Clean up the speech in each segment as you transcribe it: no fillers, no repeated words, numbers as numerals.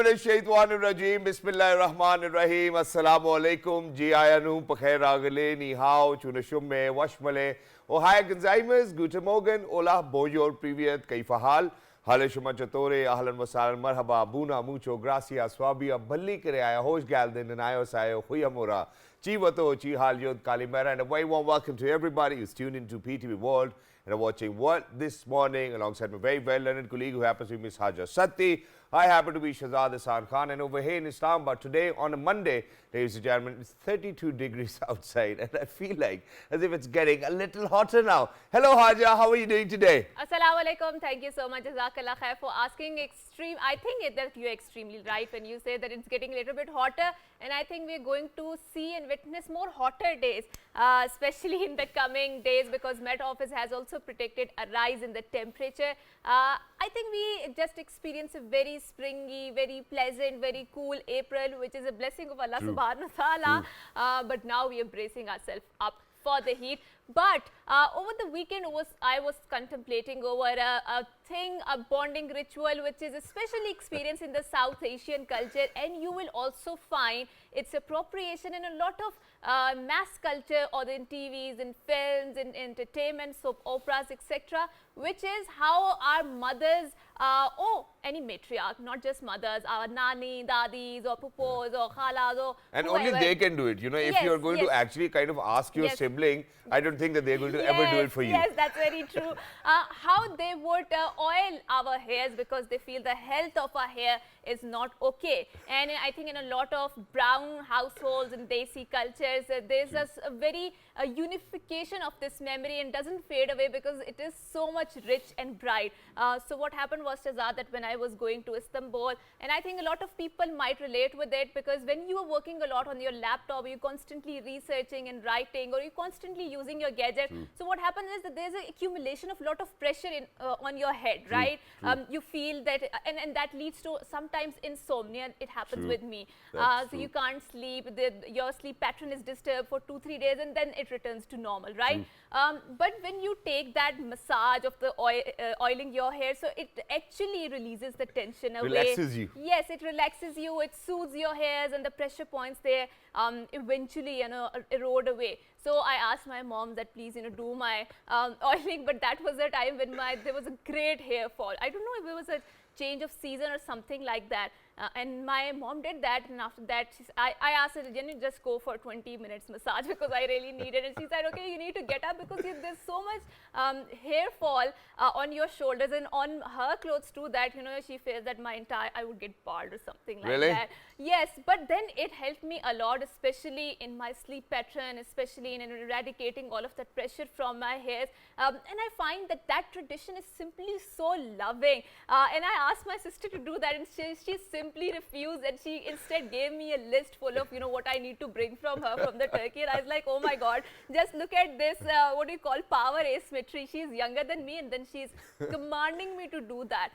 Bismillahirrahmanirrahim. Bismillahirrahmanirrahim. Assalamu alaikum. Ji ayanu, pakhairagale, ni hao, chunashumme, washmale. Ohio Gonzaimas, Guten Morgen, Ola, Bonjour, Privyet, Kaifahal. Hale Shuma Chatore, Ahlan Wasal, Marhaba, Buna, Mucho, Gracias, Swabia, Bali Kreaya, Hosh Galdin, and Ayosayo, Huyamura, Chivato, Chihal Yod, Kalimera, and a very warm welcome to everybody who's tuned into PTV World and are watching What This Morning alongside my very well-learned colleague who happens to be Miss Haja Satti. I happen to be Shahzad Hasan Khan, and over here in Islamabad today on a Monday, ladies and gentlemen, it's 32 degrees outside, and I feel like as if it's getting a little hotter now. Hello Haja, how are you doing today? Assalamu alaikum. Thank you so much, Jazakallah khair, for asking. I think that you're extremely right when you say that it's getting a little bit hotter, and I think we're going to see and witness more hotter days, especially in the coming days, because Met Office has also predicted a rise in the temperature. I think we just experienced a very springy, very pleasant, very cool April, which is a blessing of Allah subhanahu wa ta'ala. But now we are bracing ourselves up for the heat. But over the weekend, I was contemplating over a bonding ritual, which is especially experienced in the South Asian culture, and you will also find its appropriation in a lot of mass culture, or in TVs, in films, in entertainment, soap operas, etc., which is how our mothers, or any matriarch, not just mothers, our nani, dadis, or pupos, or khalas, or and whoever. Only they can do it. You know, if you're going to actually kind of ask your sibling, I don't think that they're going to ever do it for you. Yes, that's very true. How they would oil our hairs because they feel the health of our hair is not okay. And I think in a lot of brown households and desi cultures, there's a very unification of this memory and doesn't fade away because it is so much rich and bright. So what happened was, Shahzad, that when I was going to Istanbul, and I think a lot of people might relate with it, because when you are working a lot on your laptop, you're constantly researching and writing, or you're constantly using your gadget. So what happens is that there's an accumulation of a lot of pressure on your head, right? You feel that, and that leads to sometimes insomnia. It happens with me. So you can't sleep, your sleep pattern is disturbed for 2-3 days, and then it returns to normal, right? But when you take that massage of the oiling your hair, so it actually releases the tension away. Relaxes you. Yes, it relaxes you, it soothes your hairs, and the pressure points there eventually erode away. So I asked my mom that please do my oiling, but that was a time when there was a great hair fall. I don't know if it was a change of season or something like that, and my mom did that, and after that I asked her, Jenny, just go for 20 minutes massage because I really need it, and she said, okay, you need to get up because there's so much hair fall on your shoulders and on her clothes too, that she fears that I would get bald or something like that. Yes, but then it helped me a lot, especially in my sleep pattern, especially in eradicating all of that pressure from my hairs, and I find that tradition is simply so loving, and I asked my sister to do that, and she simply refused, and she instead gave me a list full of what I need to bring from her from the Turkey, and I was like, oh my god, just look at this, what do you call, power asymmetry. She's younger than me, and then she's commanding me to do that.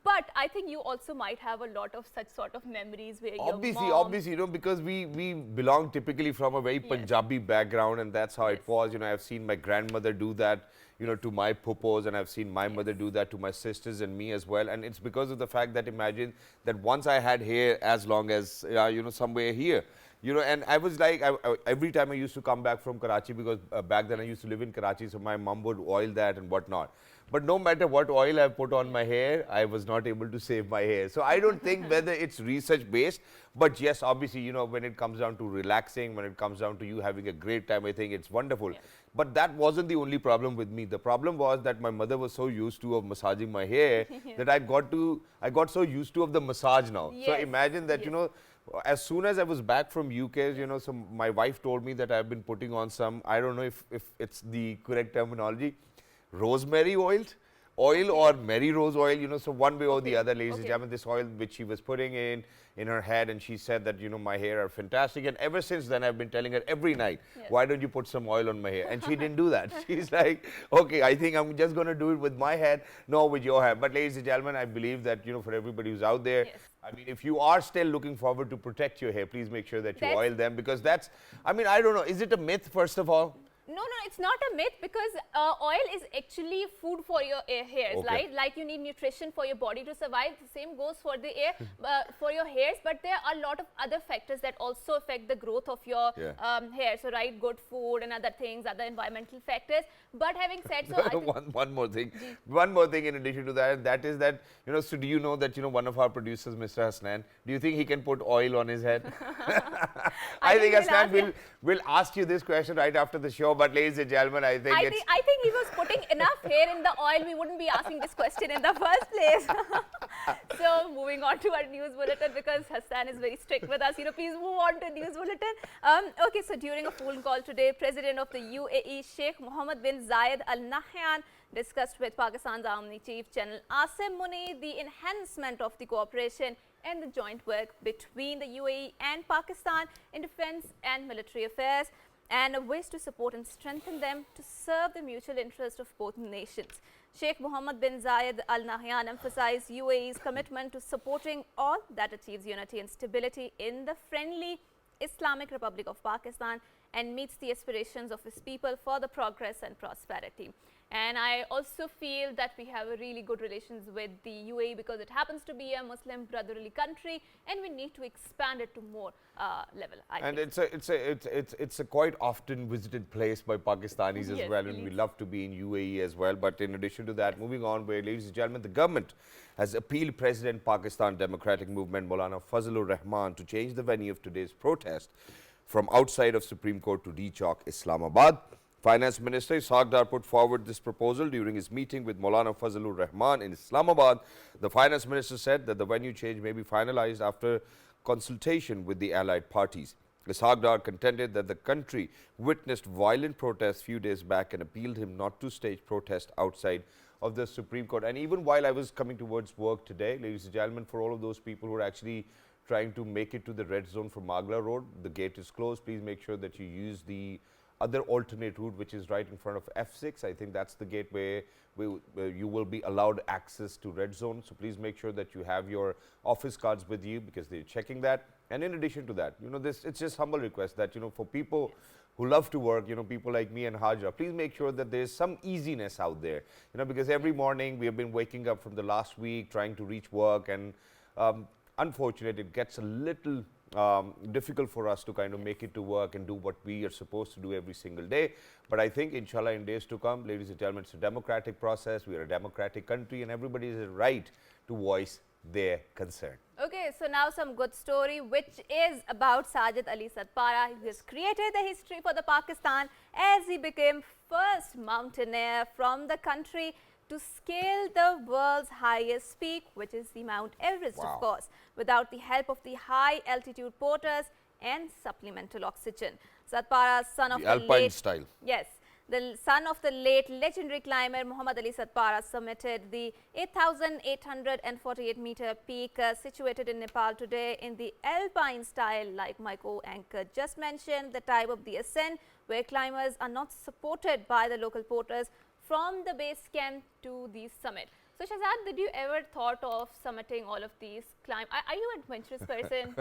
But I think you also might have a lot of such sort of memories where obviously, because we belong typically from a very Punjabi background, and that's how it was. I've seen my grandmother do that to my pupos, and I've seen my mother do that to my sisters and me as well. And it's because of the fact that, imagine that once I had hair as long as somewhere here, and I was like, every time I used to come back from Karachi, because back then I used to live in Karachi, so my mom would oil that and whatnot. But no matter what oil I put on my hair, I was not able to save my hair. So I don't think whether it's research based, but yes, obviously, when it comes down to relaxing, when it comes down to you having a great time, I think it's wonderful. But that wasn't the only problem with me. The problem was that my mother was so used to of massaging my hair that I got so used to of the massage now. So imagine that, as soon as I was back from UK, so my wife told me that I've been putting on some, I don't know if it's the correct terminology, rosemary oil or Mary Rose oil, so one way or the other, ladies and gentlemen, this oil which she was putting in her head, and she said that, my hair are fantastic, and ever since then I've been telling her every night, why don't you put some oil on my hair? And she didn't do that. She's like, okay, I think I'm just going to do it with my head, not with your hair. But ladies and gentlemen, I believe that, for everybody who's out there, I mean, if you are still looking forward to protect your hair, please make sure that you oil them, because that's, I mean, I don't know, is it a myth, first of all? No, it's not a myth because oil is actually food for your hairs, Okay. right? Like you need nutrition for your body to survive. The same goes for the for your hairs. But there are a lot of other factors that also affect the growth of your hair. So, right, good food and other things, other environmental factors. But having said so, I think one more thing. One more thing in addition to that, and that is that, so do you know that, one of our producers, Mr. Hasnan, do you think he can put oil on his head? I think Hasnan will ask you this question right after the show, but ladies and gentlemen, I think I think he was putting enough hair in the oil. We wouldn't be asking this question in the first place. So, moving on to our news bulletin because Hassan is very strict with us. Please move on to news bulletin. Okay, so during a phone call today, President of the UAE, Sheikh Mohammed bin Zayed Al Nahyan, discussed with Pakistan's Army Chief General Asim Munir the enhancement of the cooperation and the joint work between the UAE and Pakistan in defense and military affairs, and ways to support and strengthen them to serve the mutual interest of both nations. Sheikh Mohammed bin Zayed Al Nahyan emphasized UAE's commitment to supporting all that achieves unity and stability in the friendly Islamic Republic of Pakistan and meets the aspirations of its people for the progress and prosperity. And I also feel that we have a really good relations with the UAE because it happens to be a Muslim brotherly country, and we need to expand it to more level. And it's a quite often visited place by Pakistanis as well, and we love to be in UAE as well. But in addition to that, moving on, where, ladies and gentlemen, the government has appealed President Pakistan Democratic Movement Maulana Fazlur Rahman to change the venue of today's protest from outside of Supreme Court to D Chowk, Islamabad. Finance Minister Ishaq Dar put forward this proposal during his meeting with Maulana Fazlur Rahman in Islamabad. The Finance Minister said that the venue change may be finalized after consultation with the allied parties. Ishaq Dar contended that the country witnessed violent protests few days back and appealed him not to stage protest outside of the Supreme Court. And even while I was coming towards work today, ladies and gentlemen, for all of those people who are actually trying to make it to the red zone from Magla Road, the gate is closed. Please make sure that you use the other alternate route, which is right in front of F6. I think that's the gate where you will be allowed access to red zone. So please make sure that you have your office cards with you because they're checking that. And in addition to that, it's just humble request that, for people who love to work, people like me and Haja, please make sure that there's some easiness out there, because every morning we have been waking up from the last week trying to reach work, and unfortunately it gets a little difficult for us to kind of make it to work and do what we are supposed to do every single day. But I think, inshallah, in days to come, ladies and gentlemen, it's a democratic process. We are a democratic country, and everybody has a right to voice their concern. Okay, so now some good story, which is about Sajid Ali Satpara. He has created the history for the Pakistan as he became first mountaineer from the country to scale the world's highest peak, which is the Mount Everest, of course, without the help of the high altitude porters and supplemental oxygen. Satpara, son of the Alpine style. Yes. The son of the late legendary climber Muhammad Ali Satpara summited the 8,848 meter peak situated in Nepal today in the alpine style, like my co-anchor just mentioned, the type of the ascent where climbers are not supported by the local porters from the base camp to the summit. So Shahzad, did you ever thought of summiting all of these climb? Are you an adventurous person?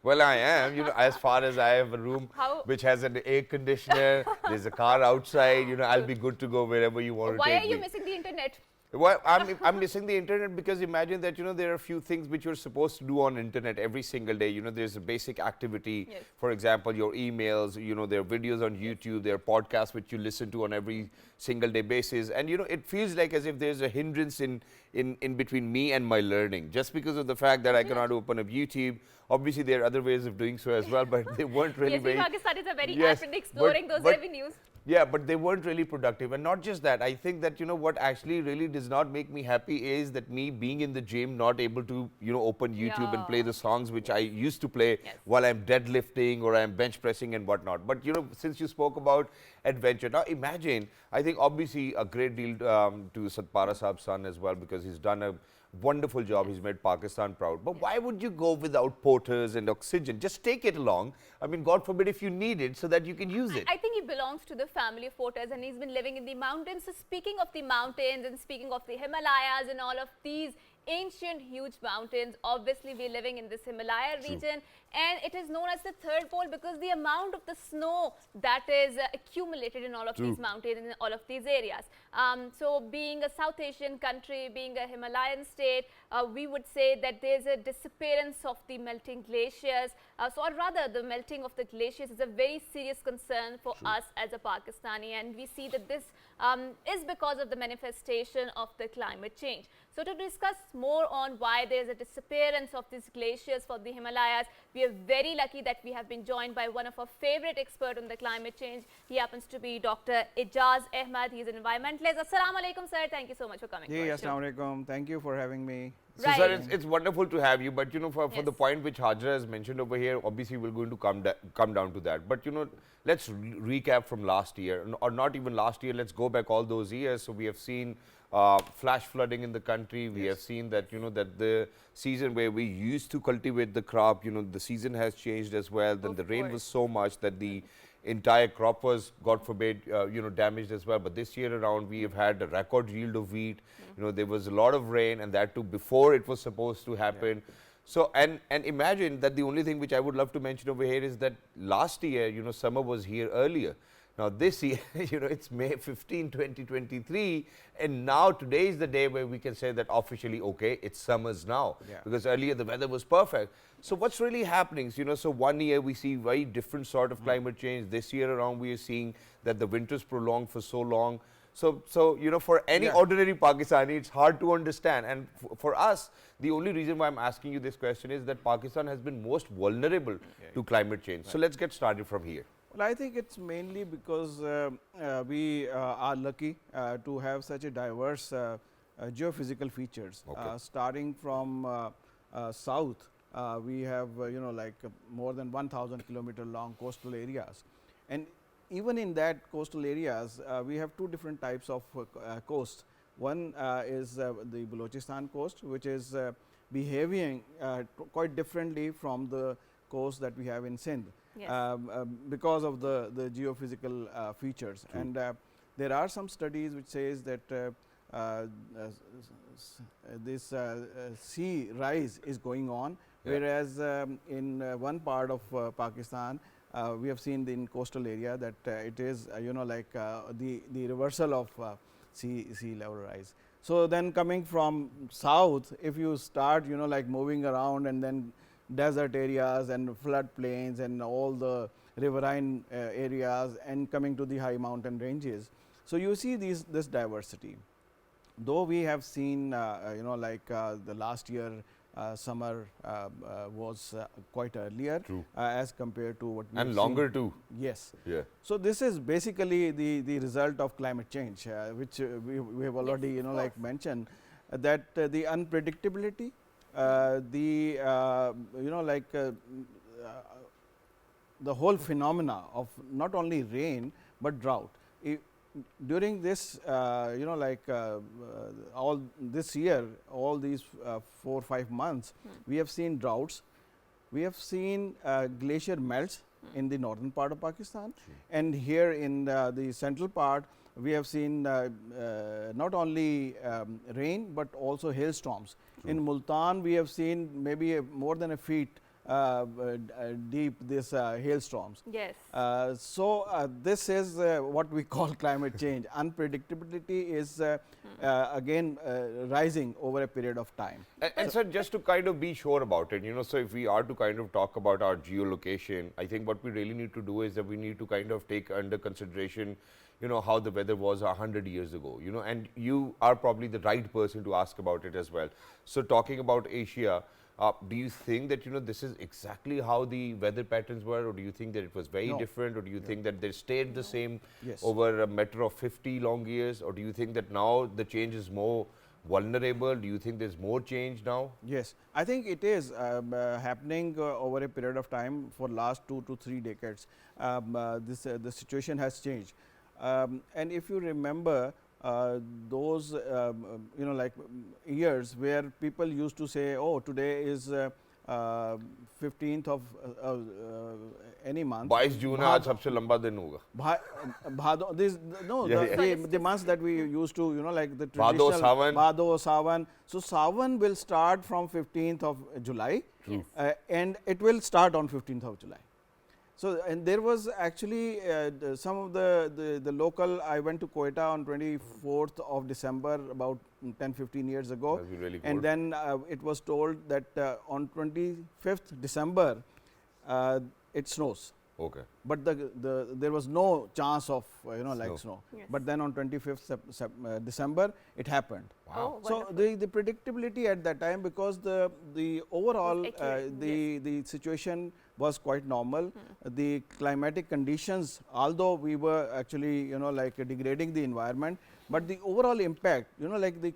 Well, I am. As far as I have a room which has an air conditioner, there's a car outside. I'll be good to go wherever you want to take me. Why are you missing the internet? Well, I'm missing the internet because imagine that, there are a few things which you're supposed to do on internet every single day. There's a basic activity. Yes. For example, your emails, there are videos on YouTube, there are podcasts which you listen to on every single day basis. And, it feels like as if there's a hindrance in between me and my learning just because of the fact that I cannot open up YouTube. Obviously, there are other ways of doing so as well, but they weren't really very... Pakistanis are very apt in exploring those avenues. Yeah, but they weren't really productive. And not just that, I think that, what actually really does not make me happy is that me being in the gym, not able to, open YouTube and play the songs which I used to play while I'm deadlifting or I'm bench pressing and whatnot. But, since you spoke about adventure, now imagine, I think obviously a great deal to Satpara Saab's son as well, because he's done a wonderful job. He's made Pakistan proud. But why would you go without porters and oxygen? Just take it along. I mean, God forbid if you need it so that you can use it. I think he belongs to the family of porters and he's been living in the mountains. So speaking of the mountains and speaking of the Himalayas and all of these ancient huge mountains, obviously we're living in this Himalaya region and it is known as the third pole because the amount of the snow that is accumulated in all of these mountains, in all of these areas. So being a South Asian country, being a Himalayan state, we would say that there is a disappearance of the melting glaciers. Or rather, the melting of the glaciers is a very serious concern for us as a Pakistani, and we see that this is because of the manifestation of the climate change. So to discuss more on why there is a disappearance of these glaciers for the Himalayas, we are very lucky that we have been joined by one of our favorite experts on the climate change. He happens to be Dr. Ijaz Ahmad. He is an environmentalist. Assalamu alaikum, sir. Thank you so much for coming. Hey, assalamu alaikum. Thank you for having me. So, sir, it's wonderful to have you, but for the point which Hajra has mentioned over here, obviously we're going to come down to that. But let's recap from last year, or not even last year. Let's go back all those years. So we have seen flash flooding in the country. We have seen that that the season where we used to cultivate the crop, the season has changed as well. Then the rain was so much that the entire crop was, God forbid, damaged as well. But this year around, we have had a record yield of wheat. There was a lot of rain, and that too before it was supposed to happen. So, and imagine that the only thing which I would love to mention over here is that last year, summer was here earlier. Now this year, it's May 15, 2023, and now today is the day where we can say that officially, okay, it's summers now, because earlier the weather was perfect. So what's really happening? So 1 year we see very different sort of climate change. This year around we are seeing that the winters prolonged for so long. So for any ordinary Pakistani, it's hard to understand. And for us, the only reason why I'm asking you this question is that Pakistan has been most vulnerable to climate change. So let's get started from here. Well, I think it's mainly because we are lucky to have such a diverse geophysical features. Starting from south, we have more than 1,000 kilometer long coastal areas, and even in that coastal areas, we have two different types of coast. One is the Balochistan coast, which is behaving quite differently from the coast that we have in Sindh. Because of the geophysical features. And there are some studies which says that this sea rise is going on, whereas in one part of Pakistan, we have seen in coastal area that it is the reversal of sea level rise. So then coming from south, if you start moving around and then desert areas and floodplains and all the riverine areas and coming to the high mountain ranges. So you see this diversity. Though we have seen the last year summer was quite earlier as compared to what we and longer too. Yes. So this is basically the result of climate change, which we have already mentioned, that the unpredictability, the whole phenomena of not only rain but drought. During this all this year, all these 4 or 5 months, we have seen droughts, we have seen glacier melts in the northern part of Pakistan, and here in the central part we have seen not only rain but also hailstorms. In Multan, we have seen maybe more than a feet deep this hailstorms. Yes. So this is what we call climate change. Unpredictability is again rising over a period of time. And sir, just to kind of be sure about it, so if we are to kind of talk about our geolocation, I think what we really need to do is that we need to kind of take under consideration how the weather was 100 years ago, and you are probably the right person to ask about it as well. So talking about Asia, do you think that this is exactly how the weather patterns were, or do you think that it was very different, or do you think that they stayed the same over a matter of 50 long years, or do you think that now the change is more vulnerable? Do you think there's more change now? Yes, I think it is happening over a period of time. For last 2 to 3 decades, the situation has changed. And if you remember those years where people used to say, oh, today is 15th of any month. 22 जून है आज सबसे लंबा दिन होगा. Bhado, this no Yeah, the months that we used to, you know, like the Bhado, traditional Sawan. Bhado, Sawan. So Sawan will start from 15th of July, and it will start on 15th of July. So and there was actually some of the local. I went to Quetta on 24th of December about 10-15 years ago, That's really and cold. then it was told that on 25th December it snows. Okay. But there was no chance of like snow. Yes. But then on 25th December it happened. Wow. Oh, So wonderful. the predictability at that time, because the overall Was accurate, the situation was quite normal. The climatic conditions, although we were actually like degrading the environment, but the overall impact, like the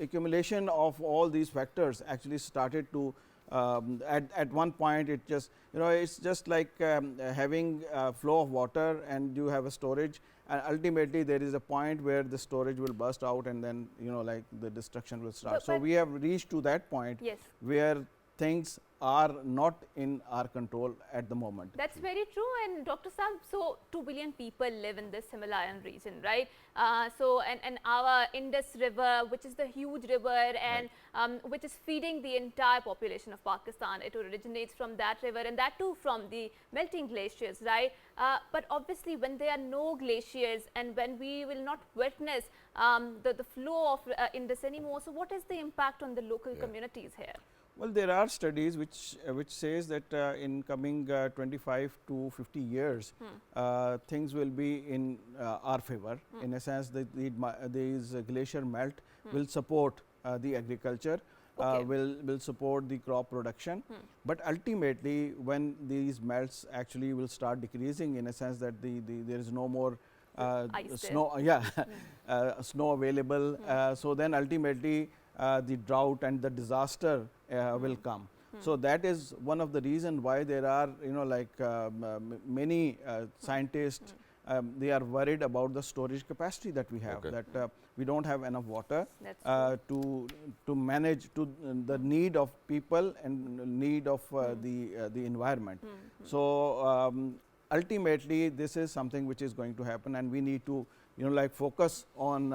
accumulation of all these factors actually started to at one point it just it's just like having a flow of water and you have a storage, and ultimately there is a point where the storage will burst out and then like the destruction will start. So But we have reached to that point Yes. where things are not in our control at the moment. That's very true. And Dr. Sam, so 2 billion people live in this Himalayan region, right? And our Indus River, which is the huge river and which is feeding the entire population of Pakistan, it originates from that river, and that too from the melting glaciers, right? But obviously when there are no glaciers and when we will not witness the flow of Indus anymore, so what is the impact on the local communities here? Well, there are studies which says that in coming 25 to 50 years, things will be in our favor. In a sense, that these glacier melt will support the agriculture, Okay. will support the crop production. But ultimately, when these melts actually will start decreasing, in a sense that there is no more Ice there. snow, snow available. So then ultimately the drought and the disaster will come. So that is one of the reason why there are many scientists they are worried about the storage capacity that we have, Okay. that we don't have enough water That's to manage to the need of people and need of the environment. So ultimately this is something which is going to happen, and we need to focus on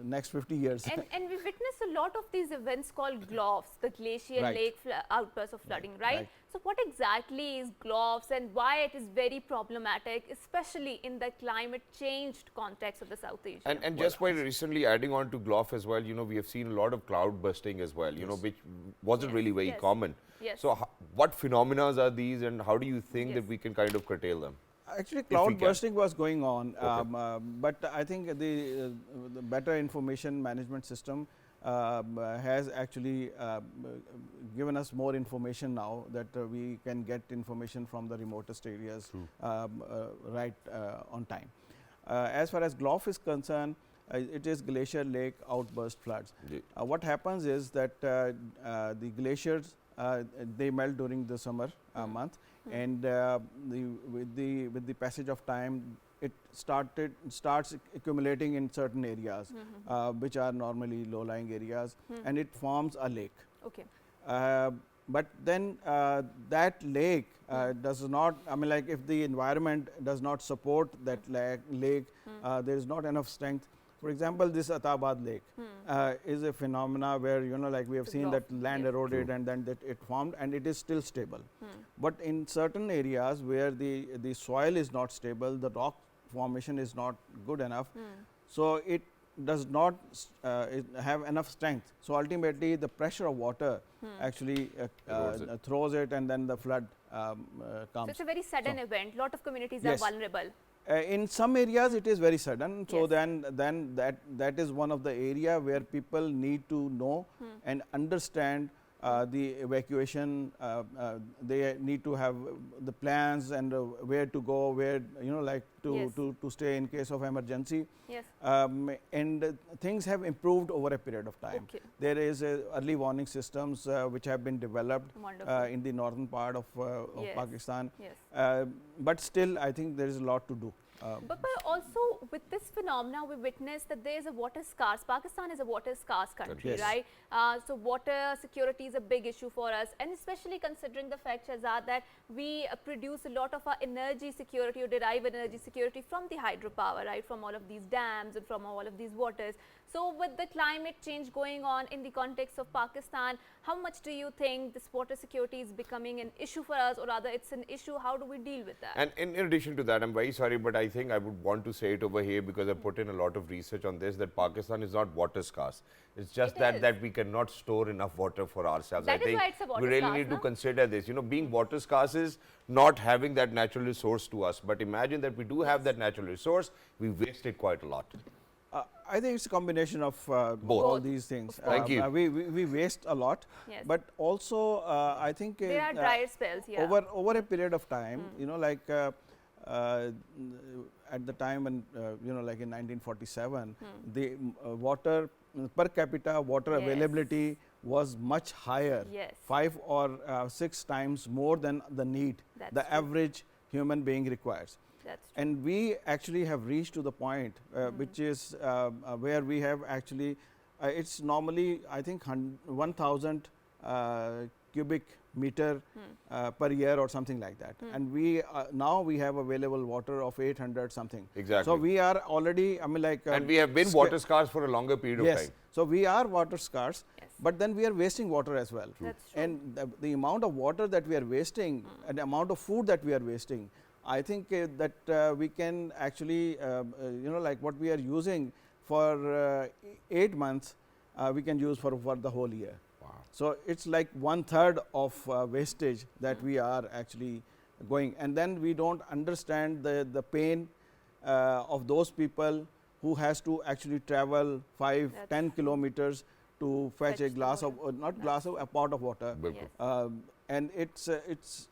next 50 years. And we witness a lot of these events called GLOFs, the glacial Right. lake outbursts of flooding, right? Right. So what exactly is GLOFs and why it is very problematic, especially in the climate changed context of the South Asia? And just quite recently, adding on to GLOF as well, we have seen a lot of cloud bursting as well, which wasn't Yes, really very yes, common. yes. So what phenomena are these, and how do you think Yes. that we can kind of curtail them? Actually, we cloud can. bursting was going on, Okay. but I think the better information management system has actually given us more information now, that we can get information from the remotest areas right on time. As far as GLOF is concerned, it is glacier lake outburst floods. Yeah. What happens is that the glaciers they melt during the summer month, and with the passage of time it starts accumulating in certain areas which are normally low lying areas, and it forms a lake. Okay. But then that lake does not, I mean, like if the environment does not support that lake, there is not enough strength. For example, this Atabad lake is a phenomena where like we have The seen bluff, that land yes. eroded and then that it formed, and it is still stable. But in certain areas where the soil is not stable, the rock formation is not good enough, so it does not have enough strength. So ultimately the pressure of water actually throws it, and then the flood So comes. it's a very sudden event. Lot of communities Yes. are vulnerable. In some areas it is very sudden, so Yes. then that is one of the area where people need to know and understand the evacuation. They need to have the plans and where to go, where like Yes. to stay in case of emergency. Yes. And things have improved over a period of time. Okay. There is early warning systems which have been developed Wonderful. in the northern part of Yes. Pakistan. Yes. But still, I think there is a lot to do. But also with this phenomena, we witness that there is a water scarce. Pakistan is a water scarce country, Yes. right? So water security is a big issue for us, and especially considering the fact, Shahzad, that we produce a lot of our energy security or derive energy security from the hydropower, right? From all of these dams and from all of these waters. So with the climate change going on in the context of Pakistan, how much do you think this water security is becoming an issue for us, or rather it's an issue? How do we deal with that? And in addition to that, I'm very sorry, but I think I would want to say it over here because I put in a lot of research on this, that Pakistan is not water scarce. It's just It that is. that we cannot store enough water for ourselves. That I is think why it's a water we really scarce, need to no? consider this. You know, being water scarce is not having that natural resource to us. But imagine that we do have that natural resource, we waste it quite a lot. I think it's a combination of all Both. these things. Thank you. We waste a lot, Yes. but also I think There are drier spells, yeah. over a period of time, you know, like at the time when you know, like in 1947, the water per capita water Yes. availability was much higher, Yes. 5 or 6 times more than the need That's the true. average human being requires. That's true. And we actually have reached to the point which is where we have actually, it's normally I think 1000 cubic meter per year or something like that. And we now we have available water of 800 something. Exactly. So we are already, I mean, like And we have been water scarce for a longer period of yes. time. So we are water scarce, Yes. but then we are wasting water as well. That's true. And the amount of water that we are wasting and the amount of food that we are wasting, I think that we can actually, you know, like what we are using for 8 months, we can use for the whole year. Wow. So it's like 1/3 of wastage that we are actually going, and then we don't understand the pain of those people who has to actually travel 5, That's 10 kilometers to fetch Fetch a the glass of water. not glass of a pot of water. Bilkul. Yes. And it's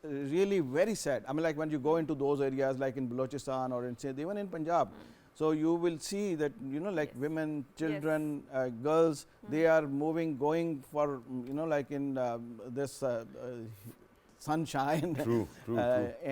really very sad. I mean, like when you go into those areas, like in Balochistan or in Sindh, even in Punjab, so you will see that, you know, like Yes. women, children, girls, they are moving, going for, you know, like in this sunshine. True, true, true.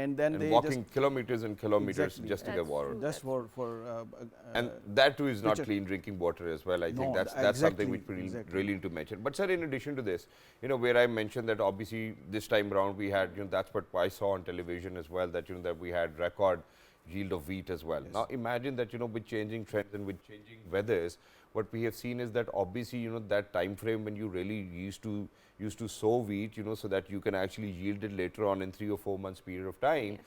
And then And they walking kilometers and kilometers Exactly. just to That's get water. true. just for And that too is not which are- clean drinking water as well. I think No, that's exactly, something which we exactly. really need to mention. But sir, in addition to this, you know, where I mentioned that obviously this time around we had, you know, that's what I saw on television as well, that, you know, that we had record yield of wheat as well. Now imagine that, you know, with changing trends and with changing weathers, what we have seen is that obviously, you know, that time frame when you really used to sow wheat, you know, so that you can actually yield it later on in 3 or 4 months period of time, Yes.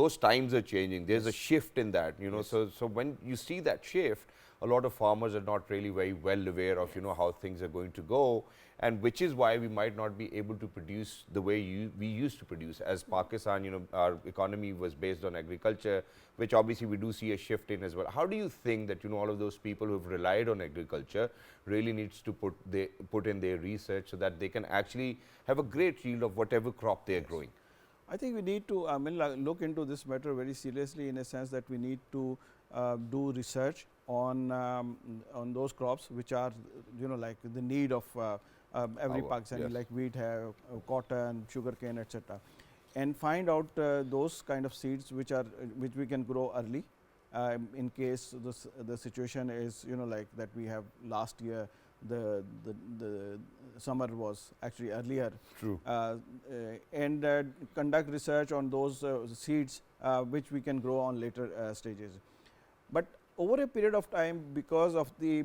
those times are changing. There's a shift in that, you know. So when you see that shift, a lot of farmers are not really very well aware of, you know, how things are going to go, and which is why we might not be able to produce the way we used to produce. As Pakistan, you know, our economy was based on agriculture, which obviously we do see a shift in as well. How do you think that, you know, all of those people who have relied on agriculture really needs to put in their research so that they can actually have a great yield of whatever crop they are growing? I think we need to look into this matter very seriously, in a sense that we need to do research on those crops which are, you know, like the need of every Pakistani, yes. like wheat, cotton, sugarcane, etc., and find out those kind of seeds which we can grow early, in case the situation is, you know, like that we have last year the summer was actually earlier. True. And conduct research on those seeds which we can grow on later stages. But over a period of time, because of the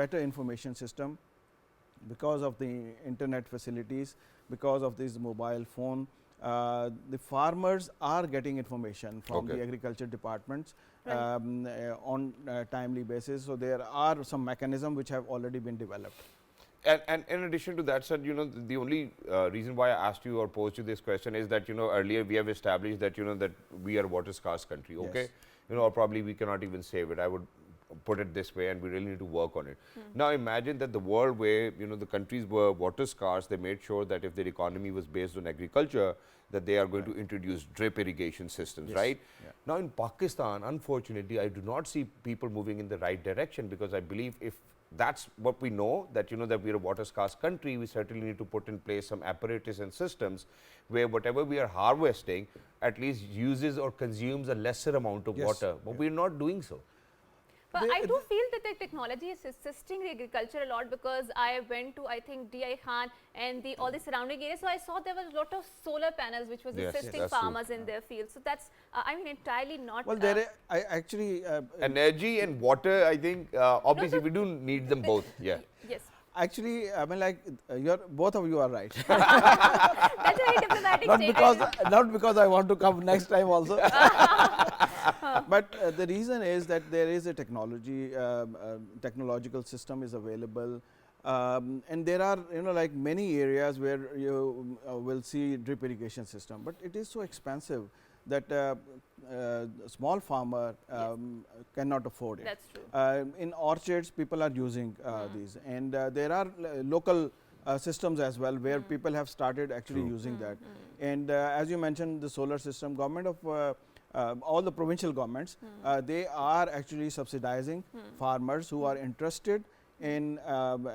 better information system, because of the internet facilities, because of this mobile phone, the farmers are getting information from Okay. the agriculture departments Right. on timely basis. So there are some mechanisms which have already been developed. And in addition to that, sir, you know, the only reason why I asked you or posed you this question is that, you know, earlier we have established that, you know, that we are a water scarce country, okay? Yes. You know, or probably we cannot even save it. I would put it this way, and we really need to work on it. Now imagine that the world where, you know, the countries were water scarce, they made sure that if their economy was based on agriculture, that they are going to introduce drip irrigation systems, Yes. right? Yeah. Now in Pakistan, unfortunately, I do not see people moving in the right direction, because I believe if that's what we know, that that we're a water scarce country. We certainly need to put in place some apparatus and systems where whatever we are harvesting at least uses or consumes a lesser amount of Yes. water, but we're not doing so. But They- I do feel that the technology is assisting the agriculture a lot, because I went to, I think, DI Khan and all the surrounding areas. So I saw there was a lot of solar panels which was Yes, assisting that's true. farmers in their fields. So that's, I mean, entirely not. Well, there I actually Energy and water, I think, obviously we do need them both. Yeah. Yes. actually, I mean, like both of you are right. That's a very diplomatic not because I want to come next time also. But the reason is that there is a technological system is available, and there are like many areas where you will see drip irrigation system, but it is so expensive that small farmer cannot afford it. That's true. In orchards, people are using these, and there are local systems as well where people have started actually using that. And as you mentioned, the solar system, government of all the provincial governments, they are actually subsidizing farmers who are interested in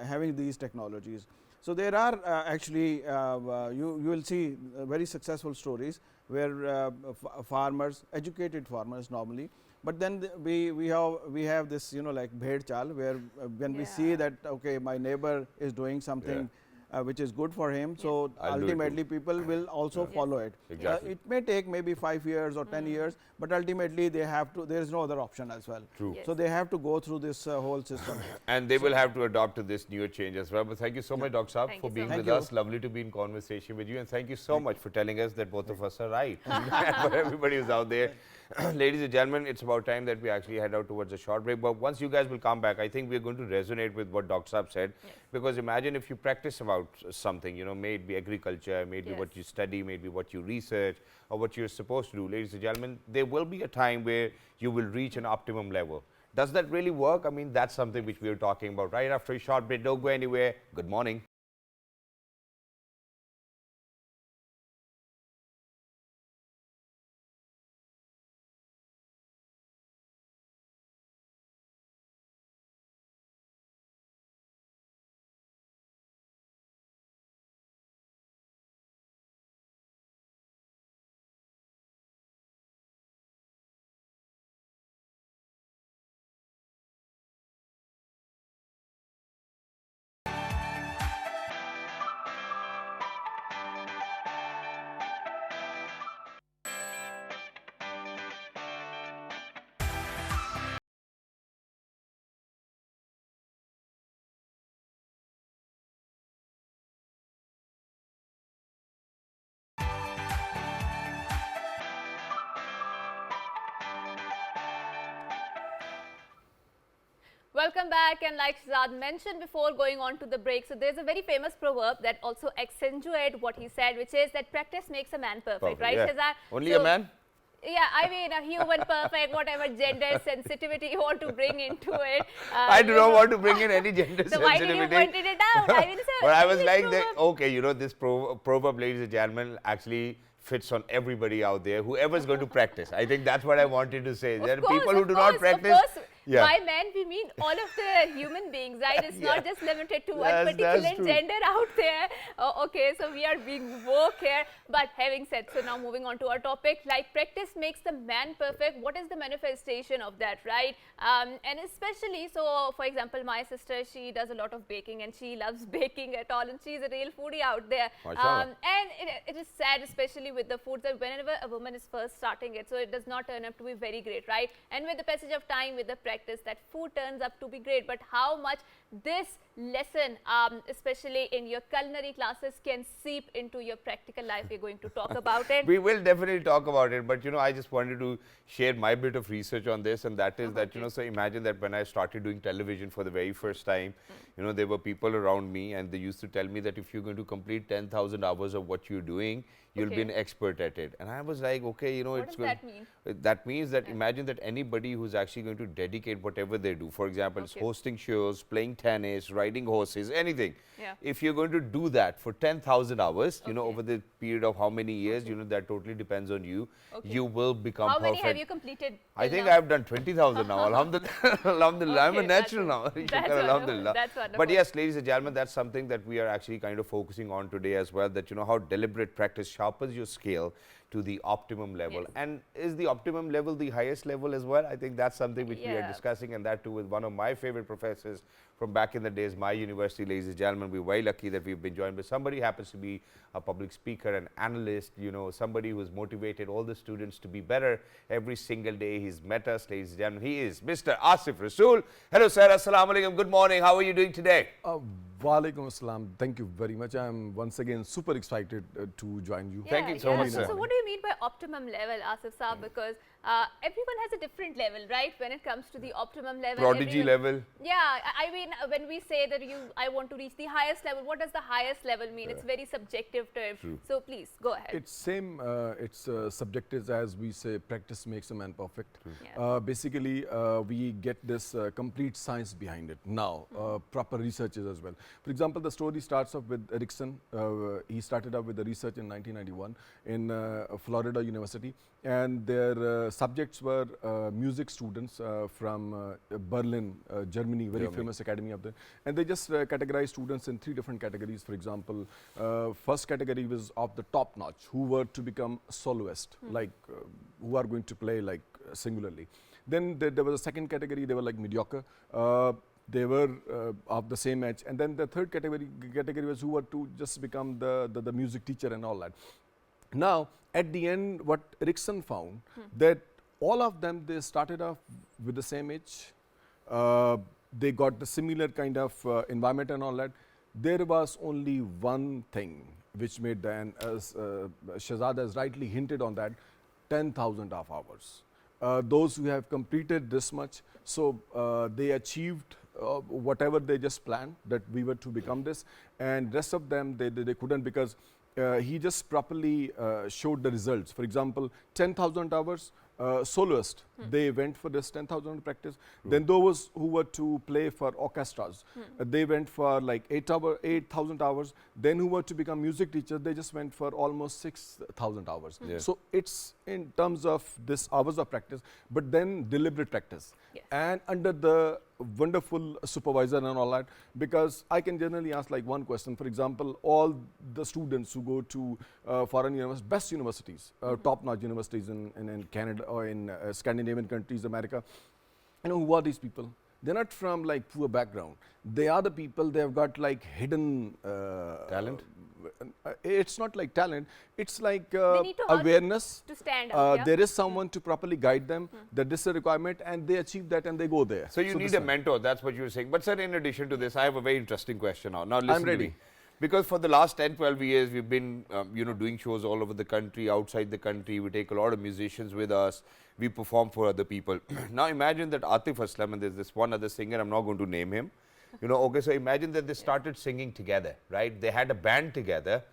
having these technologies. So there are actually you will see very successful stories where farmers, educated farmers normally, but then we have this like bhed chal, where when we see that okay, my neighbor is doing something which is good for him, so I'll do it ultimately people will also follow it. Exactly. It may take maybe 5 years or 10 years, but ultimately they have to, there is no other option as well. True. Yes. So they have to go through this whole system. And they will have to adopt to this newer change as well. But thank you so much, Dr. Saab, Thank for you so being much. with Thank you. us. Lovely to be in conversation with you. And thank you so much for telling us that both of us are right. And for everybody who's out there. Ladies and gentlemen, it's about time that we actually head out towards a short break. But once you guys will come back, I think we're going to resonate with what Dr. Saab said. Because imagine if you practice about something, may it be agriculture, may it be what you study, maybe what you research, or what you're supposed to do. Ladies and gentlemen, there will be a time where you will reach an optimum level. Does that really work? I mean, that's something which we are talking about right after a short break. Don't go anywhere. Good morning. Welcome back, and like Shahzad mentioned before going on to the break, so there's a very famous proverb that also accentuates what he said, which is that practice makes a man perfect, right, Shahzad? Only a man? Yeah, I mean a human perfect, whatever gender sensitivity you want to bring into it. I do not want to bring in any gender So why sensitivity. did you pointed it out? I mean, But I was like, okay, this proverb, ladies and gentlemen, actually fits on everybody out there, whoever's going to practice. I think that's what I wanted to say. There are people who do not practice. Of course. By men, we mean all of the human beings, right? It's not just limited to one particular gender out there. Okay, so we are being woke here. But having said so, now moving on to our topic, like practice makes the man perfect. What is the manifestation of that, right? And especially, so for example, my sister, she does a lot of baking and she loves baking at all, and she's a real foodie out there. And it is sad, especially with the foods, that whenever a woman is first starting it, so it does not turn up to be very great, right? And with the passage of time, with the practice, that food turns up to be great. But how much this lesson, especially in your culinary classes, can seep into your practical life, we're going to talk about it. We will definitely talk about it, but I just wanted to share my bit of research on this, and that is that so imagine that when I started doing television for the very first time, there were people around me and they used to tell me that if you're going to complete 10,000 hours of what you're doing, you'll be Okay. an expert at it. And I was like, okay, you know, What it's does good. that mean? That means that imagine that anybody who's actually going to dedicate whatever they do, for example, it's Okay. hosting shows, playing tennis, riding horses, anything. Yeah. If you're going to do that for 10,000 hours, you know, Okay. over the period of how many years, you know, that totally depends on you. Okay. You will become How perfect. many have you completed? I till think now? I've done 20,000 now. Alhamdulillah. Alhamdulillah. I'm a Okay, that's natural now. wonderful. You That's can- wonderful. Alhamdulillah. That's But wonderful. yes, ladies and gentlemen, that's something that we are actually kind of focusing on today as well, that you know how deliberate practice sharpens your skill to the optimum level. Yes. And is the optimum level the highest level as well? I think that's something which we are Yeah. discussing, and that too with one of my favorite professors from back in the days, my university, ladies and gentlemen. We're very lucky that we've been joined by somebody who happens to be a public speaker, an analyst, you know, somebody who's motivated all the students to be better every single day. He's met us, ladies and gentlemen. He is Mr. Asif Rasool. Hello, sir. Assalamu alaikum. Good morning. How are you doing today? Walaikum assalam. Thank you very much. I'm once again super excited to join you. Thank you so much, So, sir. what do you mean by optimum level, Asif Saab? Because everyone has a different level, right? When it comes to the optimum level. Prodigy everyone- level. Yeah, I mean, when we say that I want to reach the highest level, what does the highest level mean? It's very subjective term. So please go ahead. It's same. It's subjective as we say. Practice makes a man perfect. Yeah. Basically, we get this complete science behind it now. Proper researches as well. For example, the story starts off with Erickson. He started up with the research in 1991 in Florida University, and their subjects were music students from Berlin, Germany, very famous academy up there. And they just categorized students in 3 different categories. For example, first category was of the top notch, who were to become soloist, like who are going to play like singularly. Then there was a second category, they were like mediocre. They were of the same age. And then the third category was who were to just become the music teacher and all that. Now, at the end, what Erickson found, that all of them, they started off with the same age. They got the similar kind of environment and all that. There was only one thing which made the, and as Shahzad has rightly hinted on that, 10,000 of hours. Those who have completed this much, so they achieved whatever they just planned, that we were to become this, and rest of them they couldn't, because he just properly showed the results. For example, 10,000 hours soloist, they went for this 10,000 practice. Then those who were to play for orchestras, they went for like 8,000 hours. Then who were to become music teachers, they just went for almost 6,000 hours. Yeah. So it's in terms of this hours of practice, but then deliberate practice. Yes. And under the wonderful supervisor and all that, because I can generally ask like one question. For example, all the students who go to foreign universities, best universities, top-notch universities in Canada or in Scandinavian countries, America, you know, who are these people? They're not from like poor background. They are the people, they have got like hidden Talent? It's not like talent, it's like need to earn awareness. to stand out. Yeah? There is someone to properly guide them, that this is a requirement, and they achieve that and they go there. So you need this a one. mentor, that's what you're saying. But sir, in addition to this, I have a very interesting question now. Now listen to ready. me. Because for the last 10, 12 years, we've been, you know, doing shows all over the country, outside the country. We take a lot of musicians with us. We perform for other people. Now imagine that Atif Aslam, and there's this one other singer, I'm not going to name him. You know, okay, so imagine that they started singing together, right? They had a band together,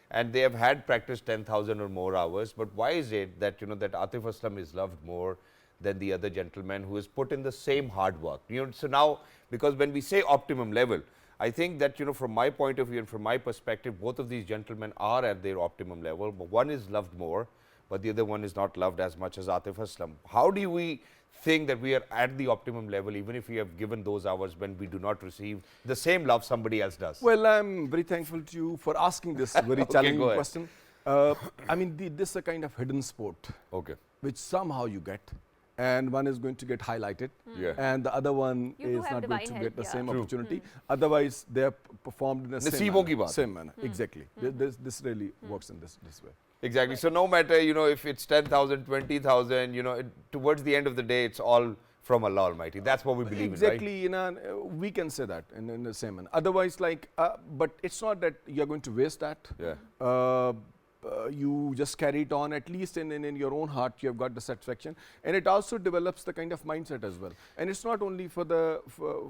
and they have had practiced 10,000 or more hours. But why is it that, you know, that Atif Aslam is loved more than the other gentleman who has put in the same hard work? You know, so now, because when we say optimum level, I think that, you know, from my point of view and from my perspective, both of these gentlemen are at their optimum level, but one is loved more, but the other one is not loved as much as Atif Aslam. How do we think that we are at the optimum level, even if we have given those hours, when we do not receive the same love somebody else does? Well, I'm very thankful to you for asking this very Okay, challenging go ahead. question. I mean, this is a kind of hidden sport, Okay. which somehow you get, and one is going to get highlighted, Yeah. and the other one You do is have not going divine to help, get the yeah. same True. opportunity. Otherwise, they are performed in the Naseebon ki baat. same manner. Exactly. This really works in this way. Exactly. So no matter, you know, if it's 10,000, 20,000, you know, towards the end of the day, it's all from Allah Almighty. That's what we believe Exactly, you know, we can say that in the same manner. Otherwise, like, but it's not that you're going to waste that. in, right? Yeah. you just carry it on, at least in your own heart, you have got the satisfaction. And it also develops the kind of mindset as well. And it's not only for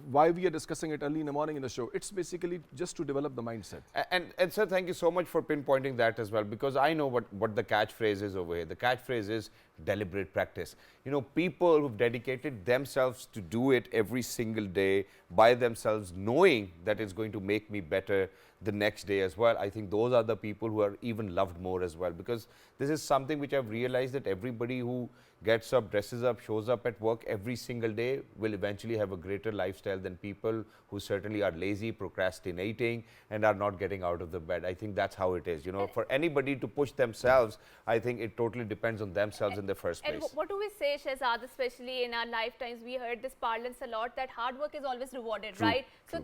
why we are discussing it early in the morning in the show, it's basically just to develop the mindset. And sir, thank you so much for pinpointing that as well, because I know what the catchphrase is over here. The catchphrase is deliberate practice. You know, people who've dedicated themselves to do it every single day by themselves, knowing that it's going to make me better the next day as well. I think those are the people who are even loved more as well, because this is something which I've realized that everybody who gets up, dresses up, shows up at work every single day will eventually have a greater lifestyle than people who certainly are lazy, procrastinating, and are not getting out of the bed. I think that's how it is. You know, for anybody to push themselves, I think it totally depends on themselves in the first place. And what do we say, Shehzad, especially in our lifetimes, we heard this parlance a lot, that hard work is always rewarded, True, right? true.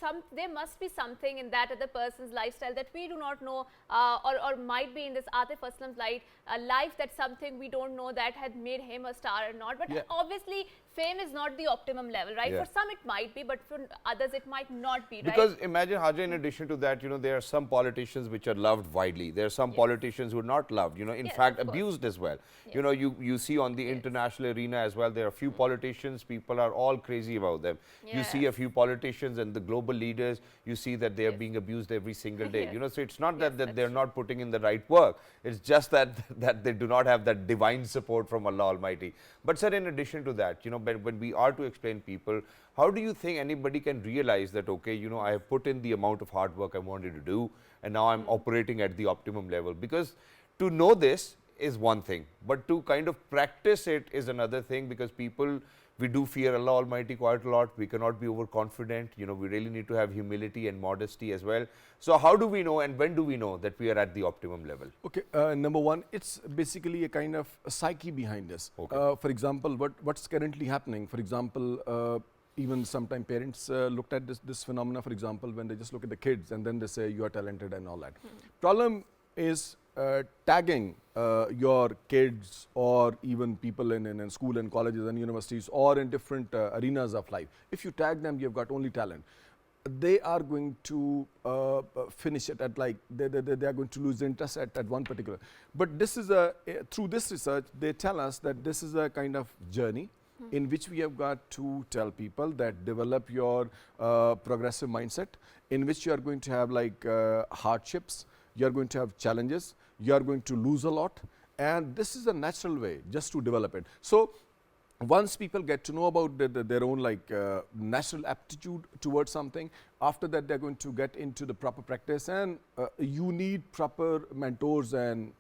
So there must be something in that other person's lifestyle that we do not know, or might be in this Atif Aslam's life, that's something we don't know that had made him a star or not. But Yeah. obviously, fame is not the optimum level, right? Yeah. For some it might be, but for others it might not be, right? Because imagine, Haja, in addition to that, you know, there are some politicians which are loved widely. There are some politicians who are not loved, you know, in Yes, fact, of course. abused as well. You know, you see on the international arena as well, there are few politicians, people are all crazy about them. You see a few politicians and the global leaders, you see that they are being abused every single day. Yes. You know, so it's not that that's they're not putting in the right work. It's just that they do not have that divine support from Allah Almighty. But sir, in addition to that, you know, when we are to explain people, how do you think anybody can realize that, okay, you know, I have put in the amount of hard work I wanted to do, and now I'm operating at the optimum level? Because to know this is one thing, but to kind of practice it is another thing, because people, we do fear Allah Almighty quite a lot. We cannot be overconfident. You know, we really need to have humility and modesty as well. So how do we know, and when do we know that we are at the optimum level? Okay, number one, it's basically a kind of a psyche behind this. Okay. For example, what's currently happening, for example, even sometimes parents looked at this phenomena, for example, when they just look at the kids and then they say you are talented and all that. Problem is tagging your kids or even people in school and colleges and universities or in different arenas of life. If you tag them, you've got only talent. They are going to finish it at like, they are going to lose interest at one particular. But this is through this research, they tell us that this is a kind of journey in which we have got to tell people that develop your progressive mindset, in which you are going to have like hardships, you are going to have challenges, you are going to lose a lot, and this is a natural way just to develop it. So once people get to know about their own like natural aptitude towards something, after that they're going to get into the proper practice, and you need proper mentors and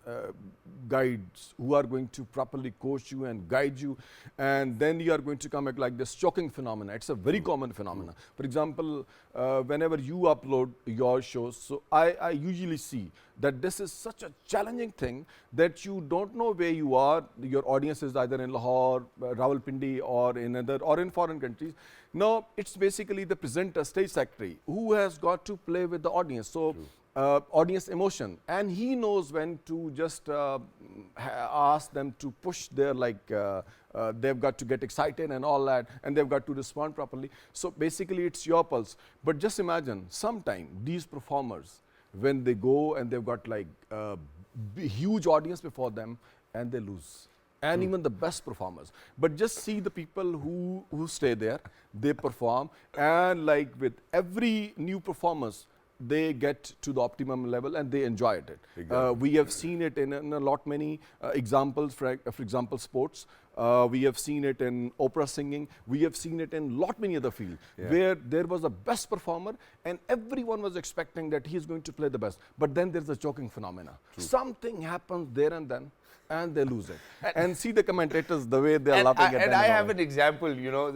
guides who are going to properly coach you and guide you, and then you are going to come at like this choking phenomena. It's a very common phenomena. For example, whenever you upload your shows, so I usually see that this is such a challenging thing that you don't know where you are. Your audience is either in Lahore, Rawalpindi, or in foreign countries. Now it's basically the presenter, stage secretary, who has got to play with the audience. So audience emotion, and he knows when to just ask them to push their like they've got to get excited and all that, and they've got to respond properly. So basically it's your pulse. But just imagine sometime these performers, when they go and they've got like a huge audience before them and they lose. And even the best performers. But just see the people who stay there, they perform, and like with every new performance, they get to the optimum level and they enjoy it. Exactly. We have seen it in a lot many examples, for example, sports. We have seen it in opera singing. We have seen it in lot many other fields where there was a best performer and everyone was expecting that he is going to play the best. But then there's a choking phenomena. Something happens there and then, and they lose it. And see the commentators, the way they're laughing at them. And I have an example, you know,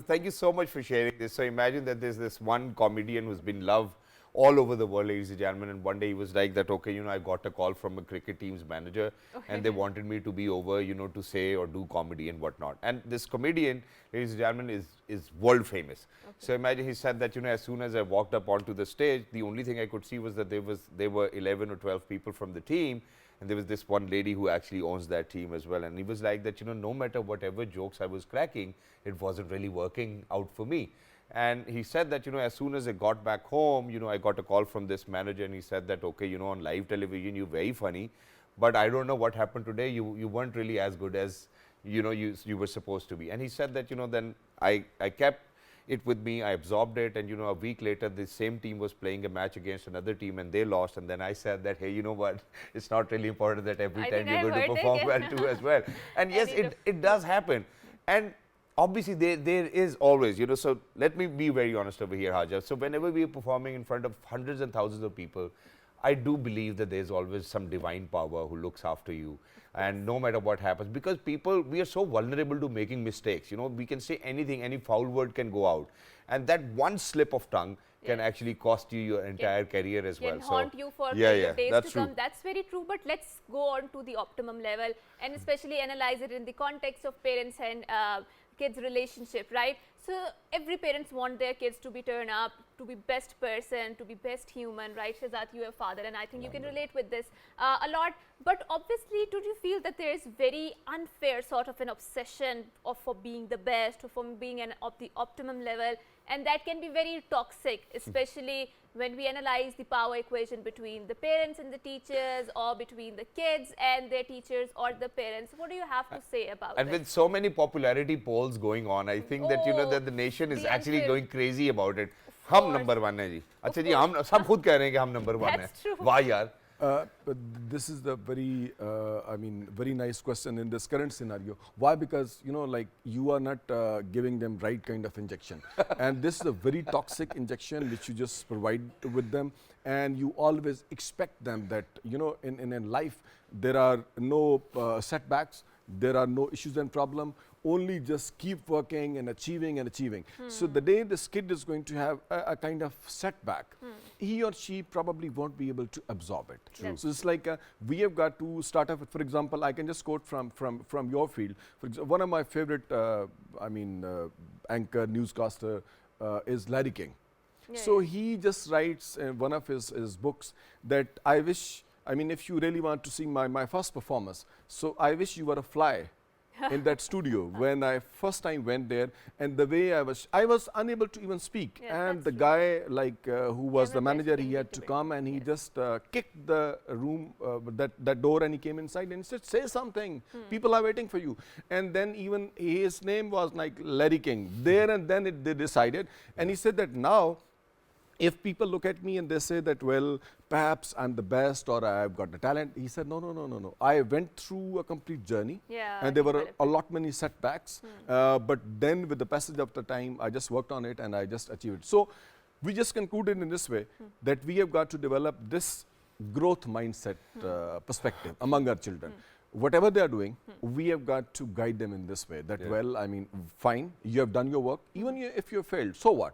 thank you so much for sharing this. So imagine that there's this one comedian who's been loved all over the world, ladies and gentlemen, and one day he was like that, okay, you know, I got a call from a cricket team's manager, and they wanted me to be over, you know, to say or do comedy and whatnot. And this comedian, ladies and gentlemen, is world famous. So imagine he said that, you know, as soon as I walked up onto the stage, the only thing I could see was that there were 11 or 12 people from the team, and there was this one lady who actually owns that team as well. And he was like that, you know, no matter whatever jokes I was cracking, it wasn't really working out for me. And he said that, as soon as I got back home, I got a call from this manager, and he said that, okay, on live television, you're very funny, but I don't know what happened today. You weren't really as good as, you were supposed to be. And he said that, then I kept it with me, I absorbed it, and a week later the same team was playing a match against another team and they lost, and then I said that, hey, you know what, it's not really important that every time you're going to perform well too as well. And yes, it does happen. And obviously there is always, so let me be very honest over here, Haja. So whenever we are performing in front of hundreds and thousands of people, I do believe that there's always some divine power who looks after you. And no matter what happens, because people, we are so vulnerable to making mistakes. We can say anything, any foul word can go out. And that one slip of tongue can actually cost you your entire career as well. Can haunt you for days to come. That's very true. But let's go on to the optimum level and especially analyze it in the context of parents and kids relationship, right? So every parents want their kids to be turned up, to be best person, to be best human, right? Shehzad, you have father, and I think you can relate with this a lot. But obviously, do you feel that there is very unfair sort of an obsession for being the best or for being the optimum level, and that can be very toxic, especially when we analyze the power equation between the parents and the teachers, or between the kids and their teachers or the parents? What do you have to say about it? And with so many popularity polls going on, I think that that the nation is actually going crazy about it. हम number 1 है जी. अच्छा जी, हम सब खुद कह रहे हैं कि हम नंबर 1 हैं. वाह यार. But this is the very, very nice question in this current scenario. Why? Because, like you are not giving them right kind of injection. And this is a very toxic injection which you just provide with them. And you always expect them that, in life, there are no setbacks, there are no issues and problem. Only just keep working and achieving and achieving. So the day this kid is going to have a kind of setback, he or she probably won't be able to absorb it. So it's like we have got to start off with, for example, I can just quote from your field. For example, one of my favorite, anchor, newscaster is Larry King. So he just writes in one of his books that I wish, if you really want to see my first performance, so I wish you were a fly in that studio when I first time went there, and the way I was unable to even speak, and the guy who was the manager, he had to come and he just kicked the room, that door, and he came inside and said, say something, people are waiting for you. And then even his name was like Larry King there, and then they decided, and he said that now if people look at me and they say that, well, perhaps I'm the best or I've got the talent, he said, no. I went through a complete journey, and there were a lot many setbacks, but then with the passage of the time, I just worked on it and I just achieved it. So we just concluded in this way that we have got to develop this growth mindset perspective among our children. Whatever they are doing, we have got to guide them in this way that, fine, you have done your work, even if you have failed, so what?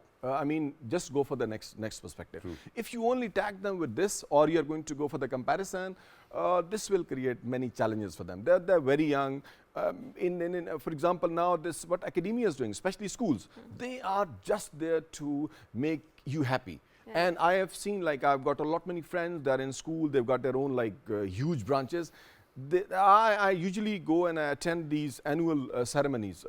Just go for the next perspective. If you only tag them with this, or you are going to go for the comparison, this will create many challenges for them. They're very young. For example, now this what academia is doing, especially schools, they are just there to make you happy. And I have seen, I've got a lot many friends, they're in school, they've got their own huge branches. I usually go and I attend these annual ceremonies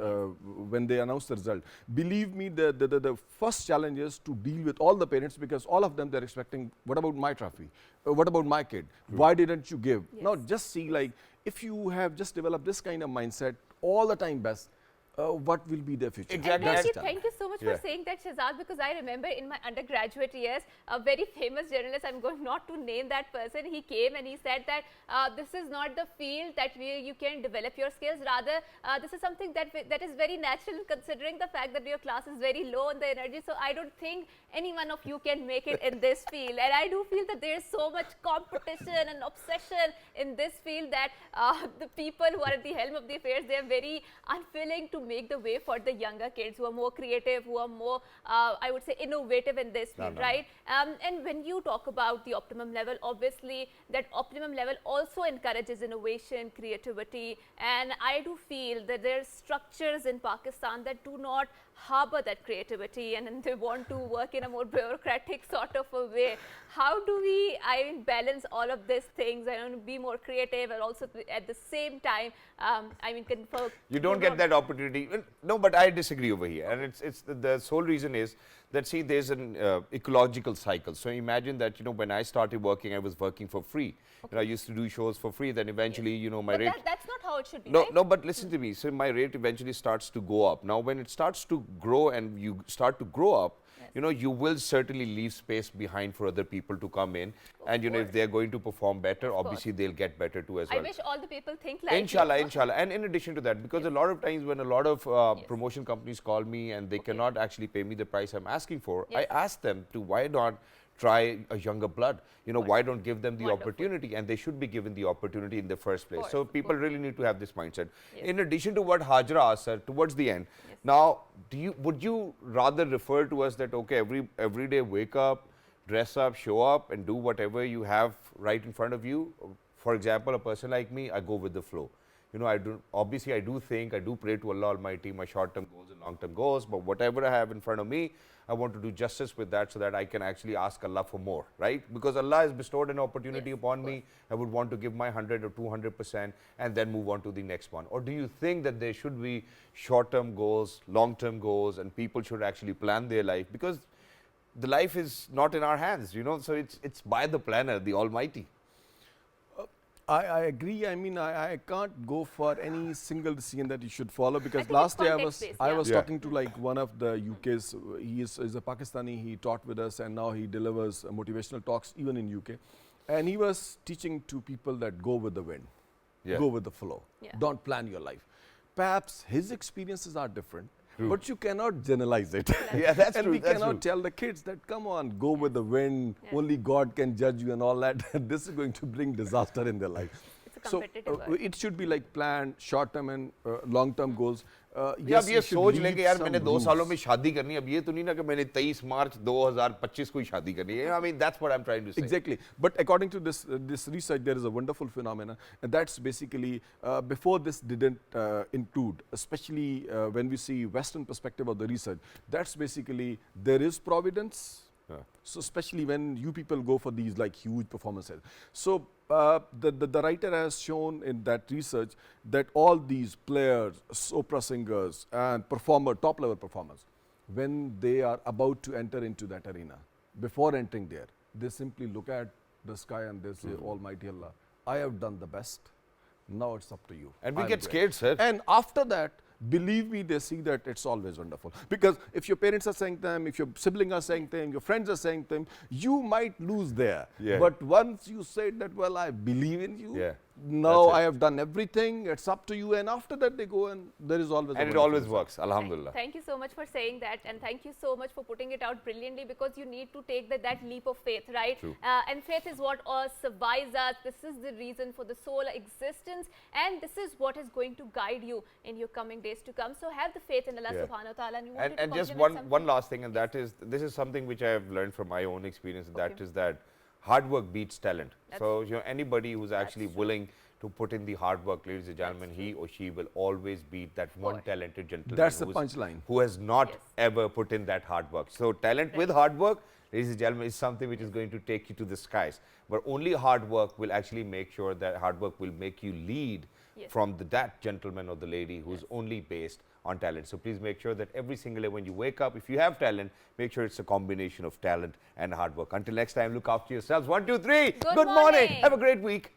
when they announce the result. Believe me, the first challenge is to deal with all the parents, because all of them, they're expecting, what about my trophy? What about my kid? Why didn't you give? Now just see, if you have just developed this kind of mindset all the time best, what will be their future? Exactly. Thank you so much for saying that, Shehzad, because I remember in my undergraduate years, a very famous journalist, I'm going not to name that person, he came and he said that this is not the field that you can develop your skills. Rather, this is something that is very natural, considering the fact that your class is very low on the energy. So I don't think any one of you can make it in this field. And I do feel that there is so much competition and obsession in this field that the people who are at the helm of the affairs, they are very unwilling to make the way for the younger kids who are more creative, who are more, I would say, innovative in this field, right? And when you talk about the optimum level, obviously that optimum level also encourages innovation, creativity, and I do feel that there are structures in Pakistan that do not harbor that creativity and they want to work in a more bureaucratic sort of a way. How do we, balance all of these things and be more creative and also at the same time, confer? You don't get that opportunity. No, but I disagree over here. And it's the sole reason is that, see, there's an ecological cycle. So imagine that, when I started working, I was working for free. I used to do shows for free. Then eventually, my but rate. That's not how it should be. No, right? no, but listen to me. So my rate eventually starts to go up. Now, when it starts to grow and you start to grow up, you will certainly leave space behind for other people to come in. And, if they're going to perform better, obviously they'll get better too as well. I wish all the people think like Inshallah, inshallah. And in addition to that, because a lot of times when a lot of promotion companies call me and they cannot actually pay me the price I'm asking for, I ask them to why not try a younger blood? Why don't give them the opportunity? And they should be given the opportunity in the first place. So people really need to have this mindset. In addition to what Hajra asked, sir, towards the end, now, would you rather refer to us that, okay, every day wake up, dress up, show up and do whatever you have right in front of you? For example, a person like me, I go with the flow. I do pray to Allah Almighty, my short-term goals and long-term goals, but whatever I have in front of me, I want to do justice with that so that I can actually ask Allah for more, right? Because Allah has bestowed an opportunity upon me, I would want to give my 100 or 200% and then move on to the next one. Or do you think that there should be short-term goals, long-term goals, and people should actually plan their life? Because the life is not in our hands, so it's by the planner, the Almighty. I agree. I can't go for any single decision that you should follow, because think last it's day context-based, I was yeah. talking to like one of the UK's, he is a Pakistani, he taught with us and now he delivers motivational talks even in UK. And he was teaching to people that go with the wind, go with the flow, don't plan your life. Perhaps his experiences are different. But you cannot generalize it. Yeah, that's and true. we That's cannot true. tell the kids that, come on, go with the wind, only God can judge you and all that. This is going to bring disaster in their life. It's a competitive world. It should be like planned, short-term and long-term goals. या अब ये सोच लेंगे यार मैंने 2 सालों में शादी करनी है अब ये तो नहीं ना कि मैंने 23 मार्च 2025 को ही शादी करनी है I mean that's what I'm trying to say. Exactly. But according to this research, there is a wonderful phenomenon, and that's basically before this didn't include, especially when we see Western perspective of the research, that's basically there is providence. So especially when you people go for these like huge performances. So the writer has shown in that research that all these players, opera singers and top level performers, when they are about to enter into that arena, before entering there, they simply look at the sky and they say, Almighty Allah, I have done the best. Now it's up to you. And we I'm get great. scared, sir. And after that, believe me, they see that it's always wonderful. Because if your parents are saying them, if your siblings are saying them, your friends are saying them, you might lose there. Yeah. But once you say that, well, I believe in you, Yeah. now I have done everything, it's up to you. And after that, they go and there is always And a it wonderful always result. works, alhamdulillah. Thank you so much for saying that, and thank you so much for putting it out brilliantly, because you need to take that leap of faith, right? True. And faith is what survives us. This is the reason for the soul existence, and this is what is going to guide you in your coming days to come. So have the faith in Allah subhanahu wa ta'ala. And, you wanted And to just compliment one last thing, and that is, this is something which I have learned from my own experience, and that is that hard work beats talent. So anybody who's actually willing to put in the hard work, ladies and gentlemen, he or she will always beat that one talented gentleman. That's the punchline. Who has not ever put in that hard work. So talent with hard work, ladies and gentlemen, is something which is going to take you to the skies. But only hard work will actually make sure that hard work will make you lead from that gentleman or the lady who's only based on talent. So please make sure that every single day when you wake up, if you have talent, make sure it's a combination of talent and hard work. Until next time, look after yourselves. 1, 2, 3. Good morning. Have a great week.